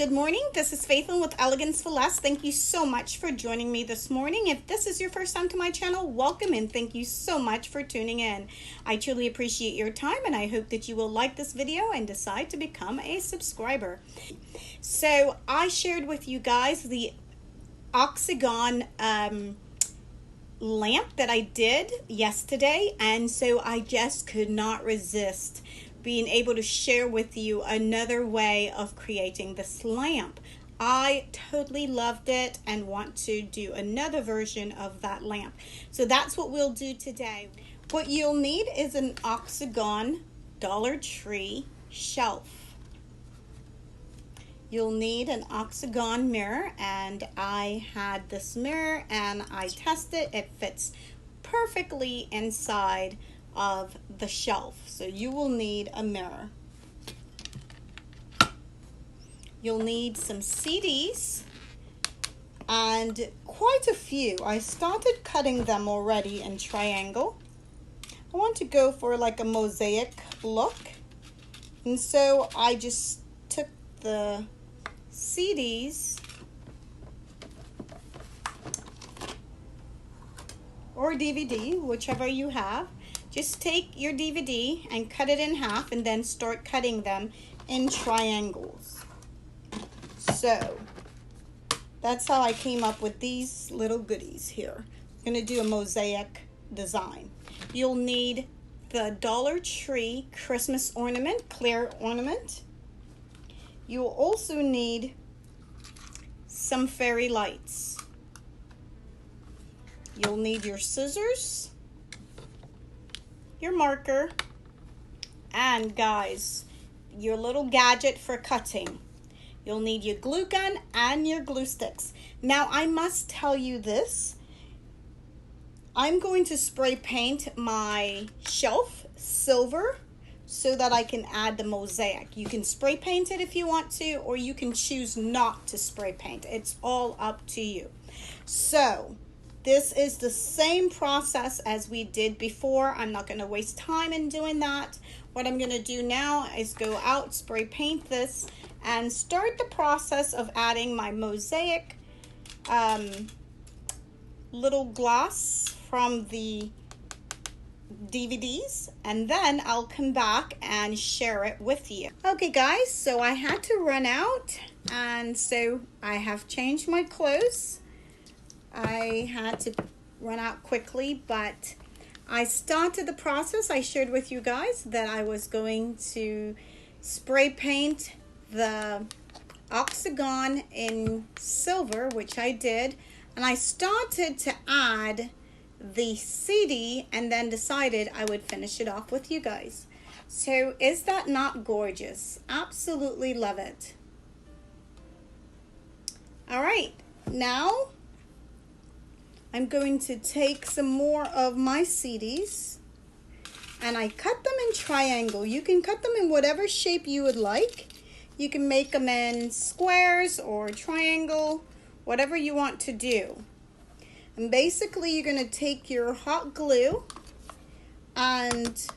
Good morning, this is Faithlyn with Elegance for Less. Thank you so much for joining me this morning. If this is your first time to my channel, welcome and thank you so much for tuning in. I truly appreciate your time and I hope that you will like this video and decide to become a subscriber. So I shared with you guys the octagon lamp that I did yesterday, and so I just could not resist being able to share with you another way of creating this lamp. I totally loved it and want to do another version of that lamp. So that's what we'll do today. What you'll need is an octagon Dollar Tree shelf. You'll need an octagon mirror, and I had this mirror and I tested it. Fits perfectly inside of the shelf, so you will need a mirror. You'll need some CDs and quite a few. I started cutting them already in triangle. I want to go for like a mosaic look, and so I just took the CDs or DVD, whichever you have. Just take your DVD and cut it in half and then start cutting them in triangles. So that's how I came up with these little goodies here. I'm going to do a mosaic design. You'll need the Dollar Tree Christmas ornament, clear ornament. You'll also need some fairy lights. You'll need your scissors, your marker, and guys, your little gadget for cutting. You'll need your glue gun and your glue sticks. Now I must tell you this, I'm going to spray paint my shelf silver so that I can add the mosaic. You can spray paint it if you want to, or you can choose not to spray paint. It's all up to you. So this is the same process as we did before. I'm not going to waste time in doing that. What I'm going to do now is go out, spray paint this, and start the process of adding my mosaic little glass from the DVDs, and then I'll come back and share it with you. Okay guys, so I had to run out, and so I have changed my clothes. I had to run out quickly, but I started the process. I shared with you guys that I was going to spray paint the octagon in silver, which I did, and I started to add the CD and then decided I would finish it off with you guys. So is that not gorgeous? Absolutely love it. All right, now I'm going to take some more of my CDs and I cut them in triangle. You can cut them in whatever shape you would like. You can make them in squares or triangle, whatever you want to do. And basically you're going to take your hot glue and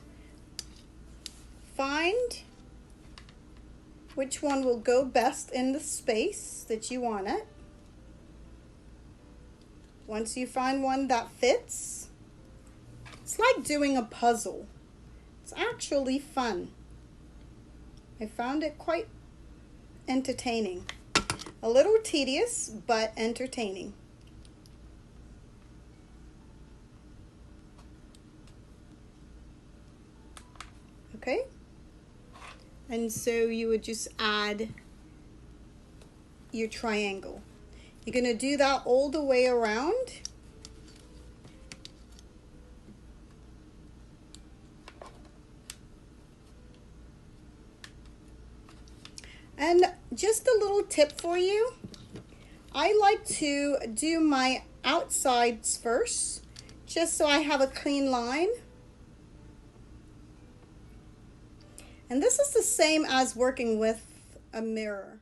find which one will go best in the space that you want it. Once you find one that fits, it's like doing a puzzle. It's actually fun. I found it quite entertaining. A little tedious, but entertaining. Okay? And so you would just add your triangle. You're going to do that all the way around. And just a little tip for you. I like to do my outsides first, just so I have a clean line. And this is the same as working with a mirror.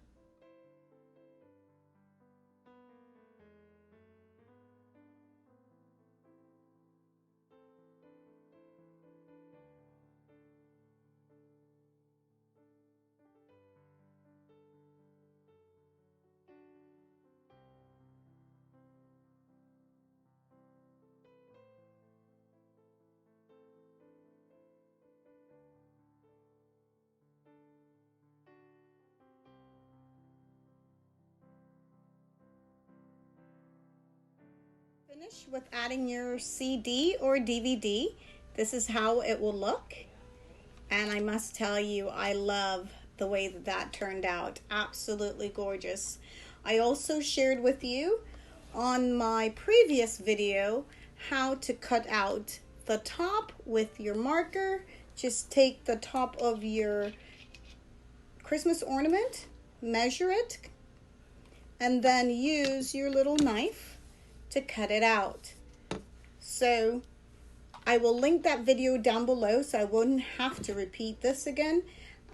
finish with adding your CD or DVD, this is how it will look. And I must tell you, I love the way that that turned out. Absolutely gorgeous. I also shared with you on my previous video how to cut out the top with your marker. Just take the top of your Christmas ornament, measure it, and then use your little knife to cut it out. So I will link that video down below so I wouldn't have to repeat this again.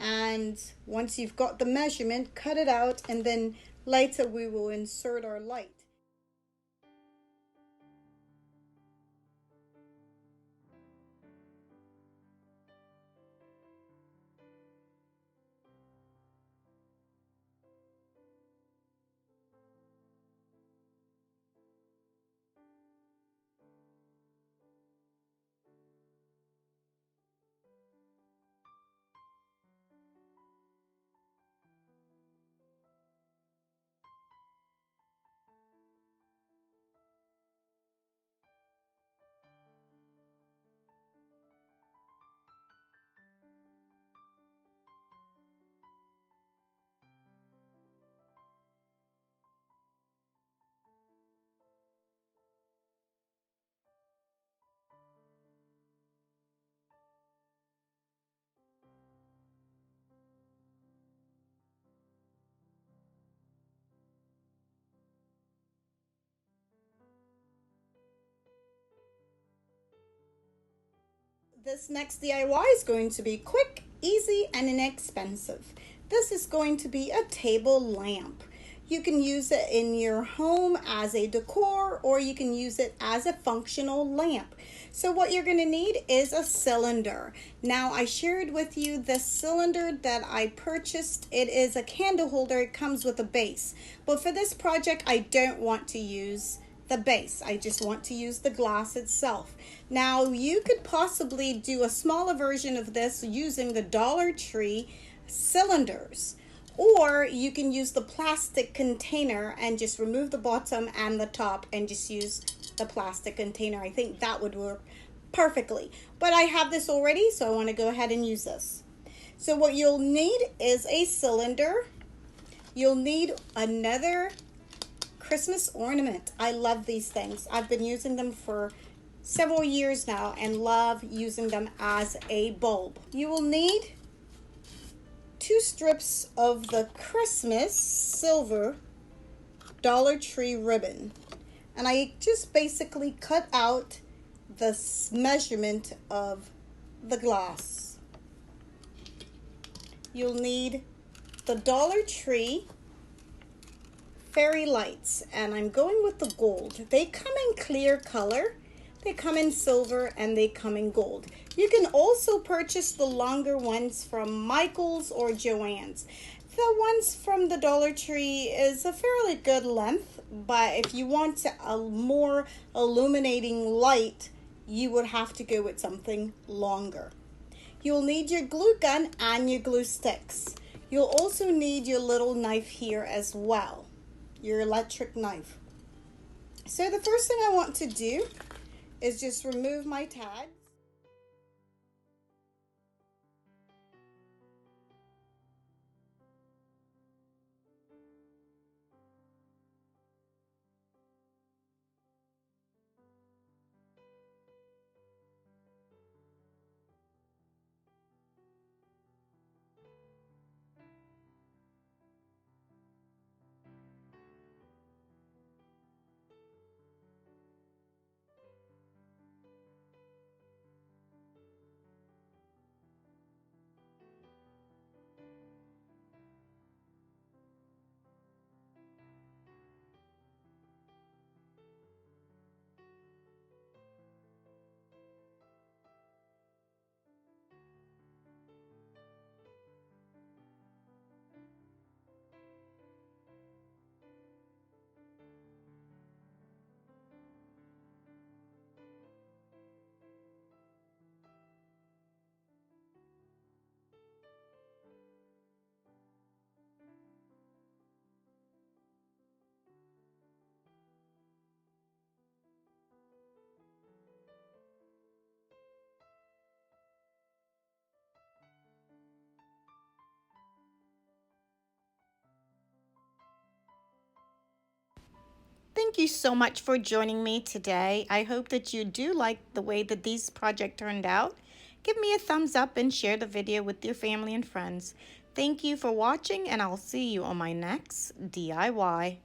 And once you've got the measurement, cut it out, and then later we will insert our light. This next DIY is going to be quick, easy, and inexpensive. This is going to be a table lamp. You can use it in your home as a decor, or you can use it as a functional lamp. So what you're going to need is a cylinder. Now, I shared with you this cylinder that I purchased. It is a candle holder. It comes with a base. But for this project, I don't want to use the base. I just want to use the glass itself. Now, you could possibly do a smaller version of this using the Dollar Tree cylinders, or you can use the plastic container and just remove the bottom and the top and just use the plastic container. I think that would work perfectly, but I have this already, so I want to go ahead and use this. So what you'll need is a cylinder. You'll need another Christmas ornament. I love these things. I've been using them for several years now and love using them as a bulb. You will need 2 strips of the Christmas silver Dollar Tree ribbon. And I just basically cut out the measurement of the glass. You'll need the Dollar Tree fairy lights, and I'm going with the gold. They come in clear color, they come in silver, and they come in gold. You can also purchase the longer ones from Michael's or Joann's. The ones from the Dollar Tree is a fairly good length, but if you want a more illuminating light, you would have to go with something longer. You'll need your glue gun and your glue sticks. You'll also need your little knife here as well, your electric knife. So the first thing I want to do is just remove my tags. Thank you so much for joining me today. I hope that you do like the way that these project turned out. Give me a thumbs up and share the video with your family and friends. Thank you for watching, and I'll see you on my next DIY.